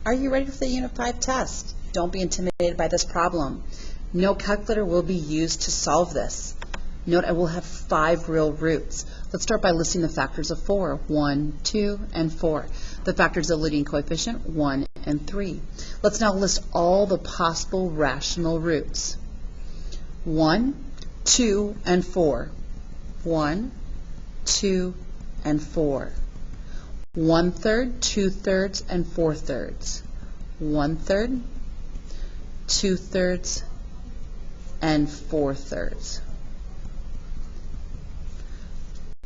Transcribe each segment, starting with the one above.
Are you ready for the Unit 5 test? Don't be intimidated by this problem. No calculator will be used to solve this. Note I will have 5 real roots. Let's start by listing the factors of 4. 1, 2, and 4. The factors of the leading coefficient, 1 and 3. Let's now list all the possible rational roots. 1, 2, and 4. 1, 2, and 4. 1/3, 2/3, and 4/3. 1/3, 2/3, and 4/3.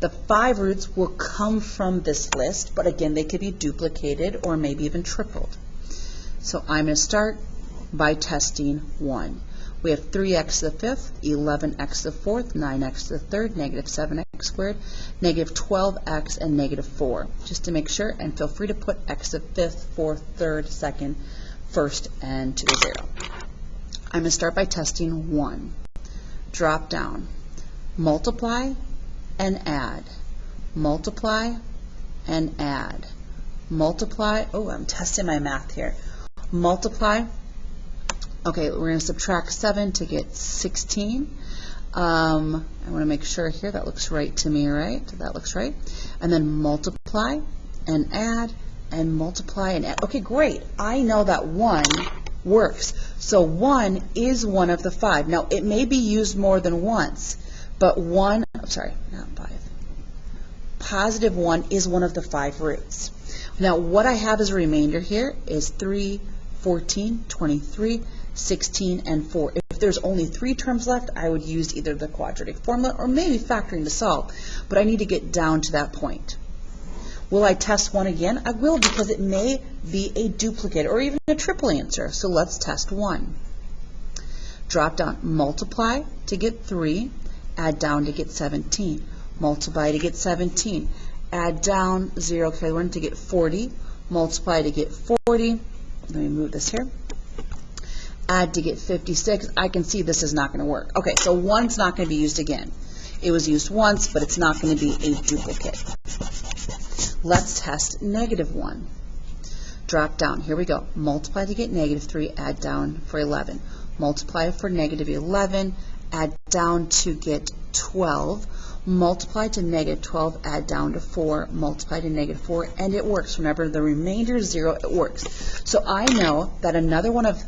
The 5 roots will come from this list, but again, they could be duplicated or maybe even tripled. So I'm going to start by testing 1. We have 3x to the 5th, 11x to the 4th, 9x to the 3rd, negative 7x squared, negative 12x, and negative 4. Just to make sure, and feel free to put x to the 5th, 4th, 3rd, 2nd, 1st, and to the 0. I'm going to start by testing 1. Drop down. Multiply and add. Multiply and add. Multiply. Oh, I'm testing my math here. Multiply. Okay, we're going to subtract 7 to get 16. I want to make sure here that looks right to me, right? That looks right. And then multiply and add and multiply and add. Okay, great. I know that 1 works. So 1 is one of the 5. Now, it may be used more than once, but positive 1 is one of the 5 roots. Now, what I have as a remainder here is 3, 14, 23, 16, and 4. If there's only 3 terms left, I would use either the quadratic formula or maybe factoring to solve, but I need to get down to that point. Will I test 1 again? I will, because it may be a duplicate or even a triple answer. So let's test 1. Drop down, multiply to get 3, add down to get 17. Multiply to get 17, add down 0, okay, we're going to get 40, multiply to get 40. Let me move this here. Add to get 56. I can see this is not going to work. Okay, so 1's not going to be used again. It was used once, but it's not going to be a duplicate. Let's test negative 1. Drop down. Here we go. Multiply to get negative 3, add down for 11. Multiply for negative 11, add down to get 12. Multiply to negative 12, add down to 4, multiply to negative 4, and it works. Remember, the remainder is 0, it works. So I know that another one of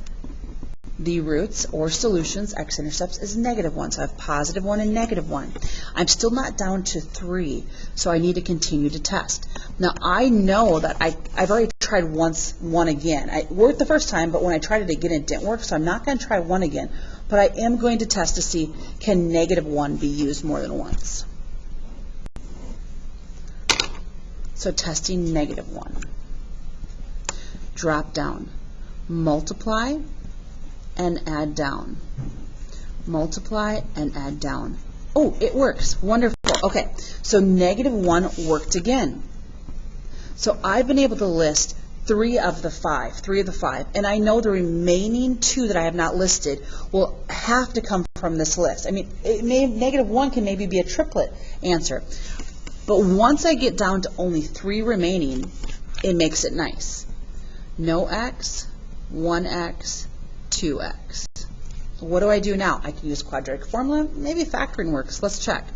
the roots or solutions, x-intercepts, is negative 1. So I have positive 1 and negative 1. I'm still not down to 3, so I need to continue to test. Now, I know that I've already tried 1 again. It worked the first time, but when I tried it again, it didn't work, so I'm not going to try 1 again. But I am going to test to see, can negative 1 be used more than once? So testing negative 1. Drop down. Multiply and add down. Multiply and add down. Oh, it works. Wonderful. Okay, so negative 1 worked again. So I've been able to list 3 of the 5, and I know the remaining 2 that I have not listed will have to come from this list. I mean, negative 1 can maybe be a triplet answer, but once I get down to only 3 remaining, it makes it nice. No x, 1x, 2x. What do I do now? I can use quadratic formula. Maybe factoring works. Let's check.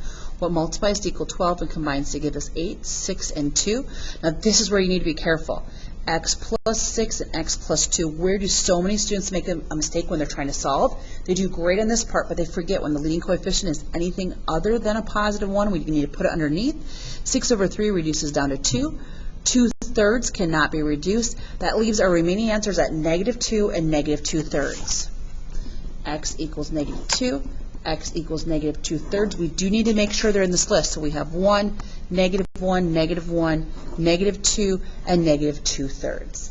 What multiplies to equal 12 and combines to give us 8, 6, and 2. Now this is where you need to be careful. X plus 6 and x plus 2. Where do so many students make a mistake when they're trying to solve? They do great on this part, but they forget when the leading coefficient is anything other than a positive 1, we need to put it underneath. 6 over 3 reduces down to 2. 2/3 cannot be reduced. That leaves our remaining answers at negative 2 and negative 2/3. X equals negative 2. X equals negative 2/3. We do need to make sure they're in this list. So we have 1, negative 1, negative 1, negative 2, and negative 2/3.